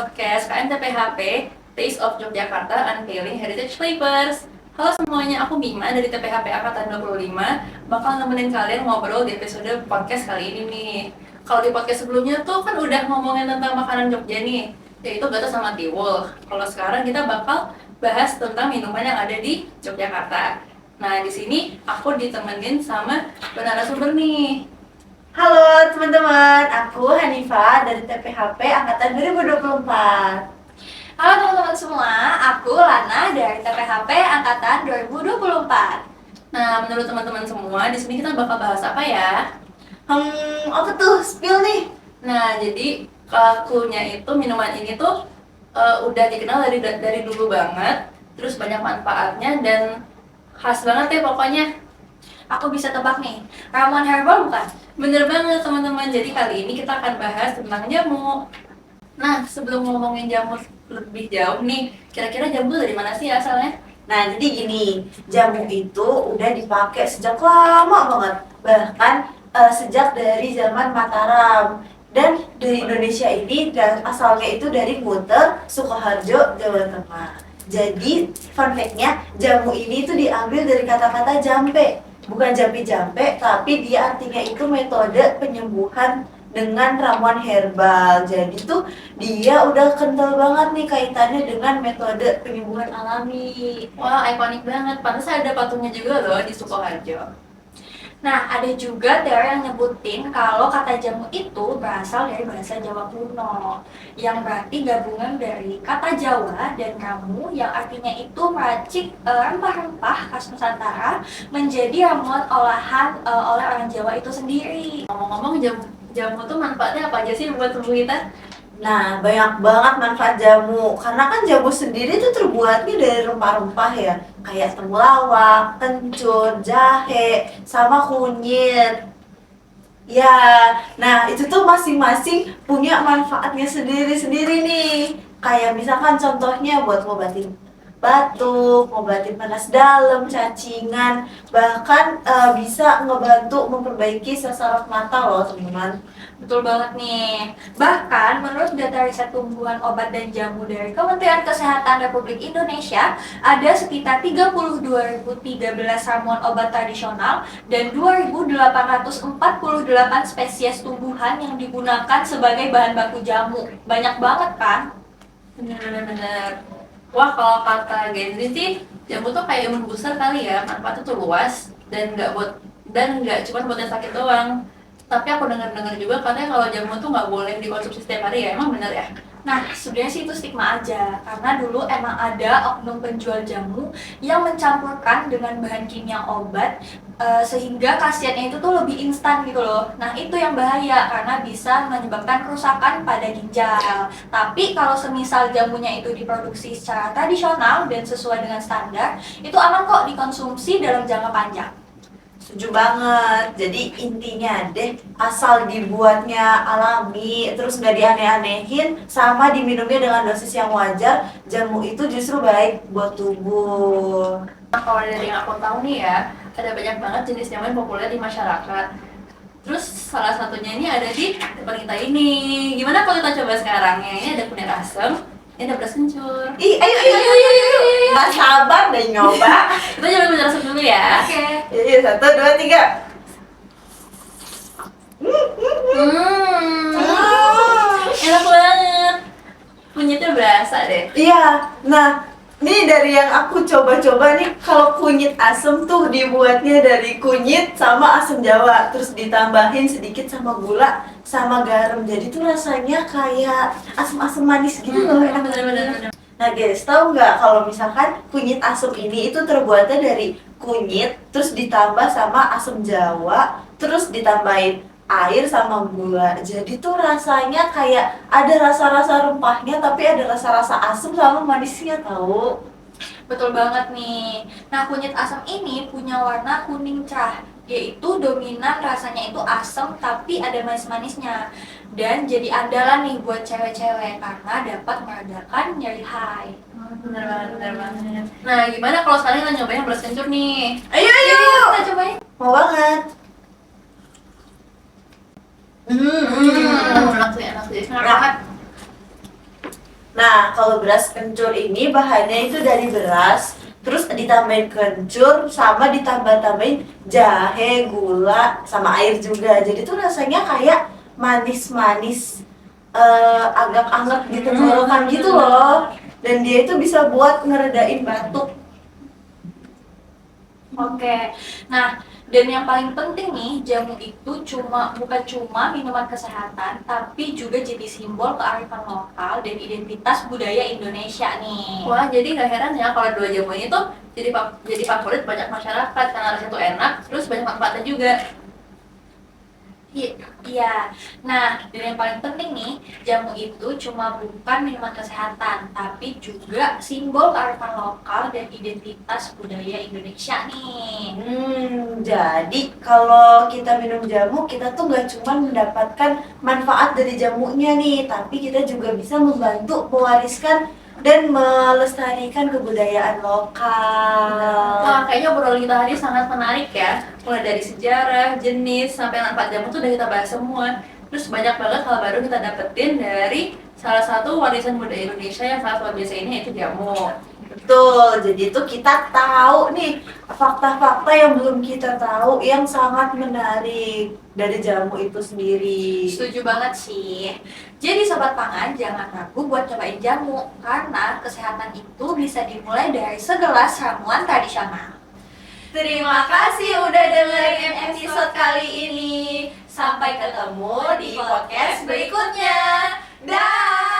podcast KMTPHP Taste of Yogyakarta Unveiling Heritage Flavors. Halo semuanya, aku Bima dari TPHP Angkatan 25 bakal nemenin kalian ngobrol di episode podcast kali ini nih. Kalau di podcast sebelumnya tuh kan udah ngomongin tentang makanan Jogja nih, yaitu gato sama tiwul. Kalau sekarang kita bakal bahas tentang minuman yang ada di Yogyakarta. Nah, di sini aku ditemenin sama narasumber nih. Halo teman-teman, aku Hanifah dari TPHP Angkatan 2024. Halo teman-teman semua, aku Lana dari TPHP Angkatan 2024. Nah, menurut teman-teman semua, di sini kita bakal bahas apa ya? Apa tuh? Spill nih. Nah, jadi clue-nya itu minuman ini tuh udah dikenal dari dulu banget, terus banyak manfaatnya dan khas banget ya pokoknya. Aku bisa tebak nih, ramuan herbal bukan? Bener banget teman-teman, jadi kali ini kita akan bahas tentang jamu. Nah, sebelum ngomongin jamu lebih jauh nih, kira-kira jamu dari mana sih asalnya? Nah, jadi gini, jamu itu udah dipakai sejak lama banget. Bahkan sejak dari zaman Mataram. Dan dari Indonesia ini asalnya itu dari Kuta, Sukoharjo, Jawa Tengah. Jadi, fun fact-nya, jamu ini itu diambil dari kata-kata jampe. Bukan jampi-jampe, tapi dia artinya itu metode penyembuhan dengan ramuan herbal. Jadi tuh dia udah kental banget nih kaitannya dengan metode penyembuhan alami. Wah, ikonik banget. Pantesan ada patungnya juga loh di Sukoharjo. Nah, ada juga teori yang nyebutin kalau kata jamu itu berasal dari bahasa Jawa kuno, yang berarti gabungan dari kata Jawa dan ramu yang artinya itu meracik rempah-rempah khas Nusantara menjadi ramuan olahan oleh orang Jawa itu sendiri. Ngomong-ngomong, jamu tuh manfaatnya apa aja sih buat tubuh kita? Nah, banyak banget manfaat jamu. Karena kan jamu sendiri tuh terbuatnya dari rempah-rempah ya. Kayak temulawak, kencur, jahe, sama kunyit. Ya, nah itu tuh masing-masing punya manfaatnya sendiri-sendiri nih. Kayak misalkan contohnya buat ngobatin batuk, ngobatin panas dalam, cacingan, bahkan bisa ngebantu memperbaiki sesaraf mata loh teman-teman. Betul banget nih. Bahkan menurut data riset tumbuhan obat dan jamu dari Kementerian Kesehatan Republik Indonesia, ada sekitar 32.013 ramuan obat tradisional dan 2.848 spesies tumbuhan yang digunakan sebagai bahan baku jamu. Banyak banget kan? Bener-bener. Wah, kalau kata Gen Z sih, jamu tuh kayak imun booster kali ya. Manfaatnya tuh luas dan nggak cuma buat yang sakit doang. Tapi aku dengar-dengar juga katanya kalau jamu tuh nggak boleh dikonsumsi setiap hari ya. Emang bener ya? Nah, sebenarnya sih itu stigma aja, karena dulu emang ada oknum penjual jamu yang mencampurkan dengan bahan kimia obat sehingga khasiatnya itu tuh lebih instan gitu loh. Nah, itu yang bahaya karena bisa menyebabkan kerusakan pada ginjal. Tapi kalau semisal jamunya itu diproduksi secara tradisional dan sesuai dengan standar, itu aman kok dikonsumsi dalam jangka panjang. Setuju banget. Jadi intinya deh, asal dibuatnya alami, terus nggak dianeh-anehin, sama diminumnya dengan dosis yang wajar, jamu itu justru baik buat tubuh. Nah, kalau dari yang aku tahu nih ya, ada banyak banget jenis jamu yang populer di masyarakat. Terus salah satunya ini ada di depan kita ini. Gimana kalau kita coba sekarang? Yang ini ada kunir asem, ini ada beras kencur. Ih, ayo. Nggak sabar deh nyoba. Kita coba beras asem dulu ya. Oke. Iya, 1, 2, 3. Enak banget. Kunyitnya berasa deh. Iya, nah ini dari yang aku coba-coba nih, kalau kunyit asem tuh dibuatnya dari kunyit sama asam jawa, terus ditambahin sedikit sama gula sama garam, jadi tuh rasanya kayak asam-asam manis gitu loh, enak Bener-bener. Nah guys, tahu nggak kalau misalkan kunyit asem ini itu terbuatnya dari kunyit, terus ditambah sama asam jawa, terus ditambahin air sama gula. Jadi tuh rasanya kayak ada rasa-rasa rempahnya, tapi ada rasa-rasa asam sama manisnya tahu. Betul banget nih. Nah, kunyit asam ini punya warna kuning cerah, yaitu dominan rasanya itu asam tapi ada manis-manisnya. Dan jadi andalan nih buat cewek-cewek karena dapat meredakan nyeri haid. Bener banget. Nah, gimana kalau sekarang kita nyobain beras kencur nih? Ayo, Kita cobain. mau banget. Enak sih. Enak banget. Nah, kalau beras kencur ini bahannya itu dari beras, terus ditambahin kencur, sama ditambah-tambahin jahe, gula, sama air juga. Jadi tuh rasanya kayak manis-manis, agak anget di tenggorokan gitu loh. Dan dia itu bisa buat ngeredain batuk. Oke, nah dan yang paling penting nih, jamu itu bukan cuma minuman kesehatan, tapi juga jadi simbol kearifan lokal dan identitas budaya Indonesia nih. Wah, jadi gak heran ya kalau dua jamu ini tuh jadi favorit banyak masyarakat karena rasanya tuh enak, terus banyak manfaatnya juga. Iya, nah dan yang paling penting nih, jamu itu bukan minuman kesehatan, tapi juga simbol kearifan lokal dan identitas budaya Indonesia nih. Jadi kalau kita minum jamu, kita tuh nggak cuma mendapatkan manfaat dari jamunya nih, tapi kita juga bisa membantu mewariskan dan melestarikan kebudayaan lokal. Wah, kayaknya obrolan kita hari sangat menarik ya. Mulai dari sejarah, jenis, sampai manfaat jamu tuh udah kita bahas semua. Terus banyak banget hal baru kita dapetin dari salah satu warisan budaya Indonesia yang sangat luar biasa ini, yaitu jamu. Betul, jadi tuh kita tahu nih fakta-fakta yang belum kita tahu yang sangat menarik dari jamu itu sendiri. Setuju banget sih. Jadi Sobat Pangan, jangan ragu buat cobain jamu, karena kesehatan itu bisa dimulai dari segelas ramuan tradisional. Terima kasih udah dengerin episode kali ini. Sampai ketemu di podcast berikutnya. Dah.